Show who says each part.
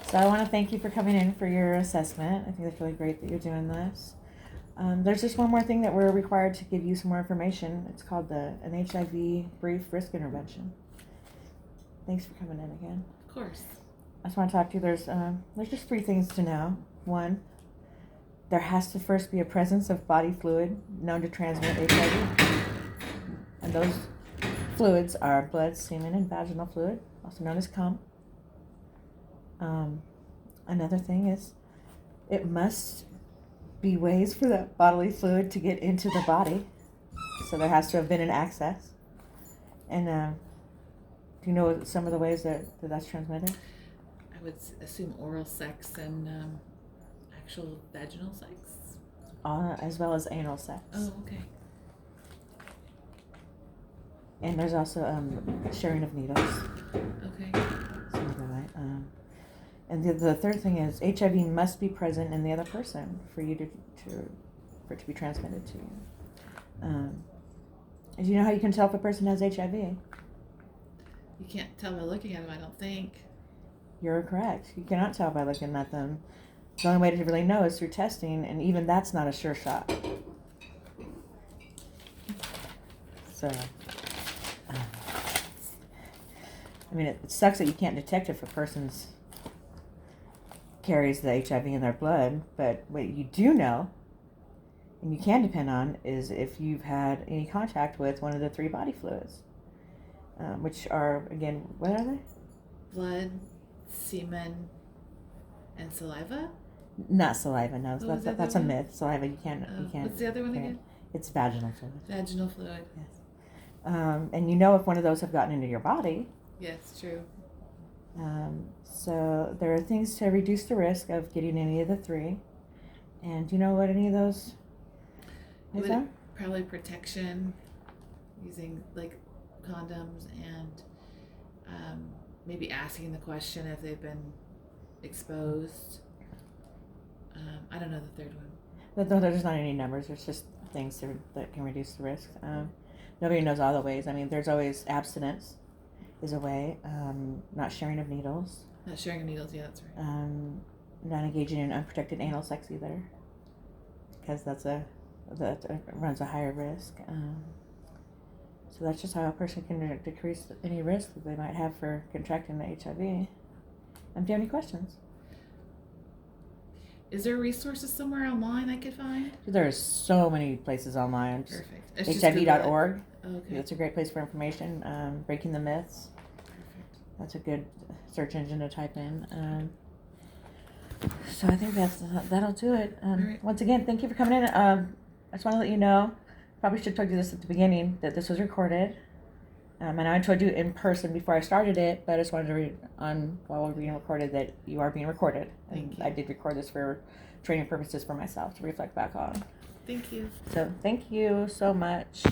Speaker 1: So I want to thank you for coming in for your assessment. I think that's really great that you're doing this. There's just one more thing that we're required to give you some more information. It's called an HIV brief risk intervention. Thanks for coming in again.
Speaker 2: Of course.
Speaker 1: I just want to talk to you. There's just 3 things to know. 1, there has to first be a presence of body fluid known to transmit HIV. And those fluids are blood, semen, and vaginal fluid, also known as cum. Another thing is it must be ways for that bodily fluid to get into the body. So there has to have been an access. And do you know some of the ways that's transmitted?
Speaker 2: I would assume oral sex and actual vaginal sex.
Speaker 1: As well as anal sex.
Speaker 2: Oh, okay.
Speaker 1: And there's also sharing of needles.
Speaker 2: Okay.
Speaker 1: Some other way. And the third thing is HIV must be present in the other person for you for it to be transmitted to you. Do you know how you can tell if a person has HIV?
Speaker 2: You can't tell by looking at them, I don't think.
Speaker 1: You're correct. You cannot tell by looking at them. The only way to really know is through testing, and even that's not a sure shot. So, I mean, it sucks that you can't detect if a person's carries the HIV in their blood, but what you do know, and you can depend on, is if you've had any contact with one of the 3 body fluids, which are, again, what are they?
Speaker 2: Blood, semen, and saliva?
Speaker 1: Not saliva, no.
Speaker 2: What was the
Speaker 1: That's
Speaker 2: other
Speaker 1: a
Speaker 2: one?
Speaker 1: myth. Saliva, you can't.
Speaker 2: What's the other one again?
Speaker 1: It's vaginal fluid.
Speaker 2: Vaginal fluid.
Speaker 1: Yes. And you know if one of those have gotten into your body.
Speaker 2: Yes, true.
Speaker 1: So there are things to reduce the risk of getting any of the 3. And do you know what any of those are?
Speaker 2: Probably protection, using like condoms, and maybe asking the question if they've been exposed. I don't know the third one.
Speaker 1: There's not any numbers. There's just things that can reduce the risk. Nobody knows all the ways. I mean, there's always abstinence is a way. Not sharing of needles.
Speaker 2: Not sharing of needles, yeah, that's right.
Speaker 1: Not engaging in unprotected anal sex either, because that runs a higher risk. So that's just how a person can decrease any risk that they might have for contracting the HIV. Do you have any questions?
Speaker 2: Is there resources somewhere online I could find?
Speaker 1: There's so many places online.
Speaker 2: Perfect.
Speaker 1: HIV.org.
Speaker 2: Okay.
Speaker 1: It's a great place for information. Breaking the Myths.
Speaker 2: Perfect.
Speaker 1: That's a good search engine to type in. So I think that'll do it.
Speaker 2: Right.
Speaker 1: Once again, thank you for coming in. I just want to let you know, probably should have told you this at the beginning, that this was recorded. And I told you in person before I started it, but I just wanted to read on while we're being recorded that you are being recorded. And
Speaker 2: Thank you.
Speaker 1: I did record this for training purposes for myself to reflect back on.
Speaker 2: Thank you.
Speaker 1: So thank you so much.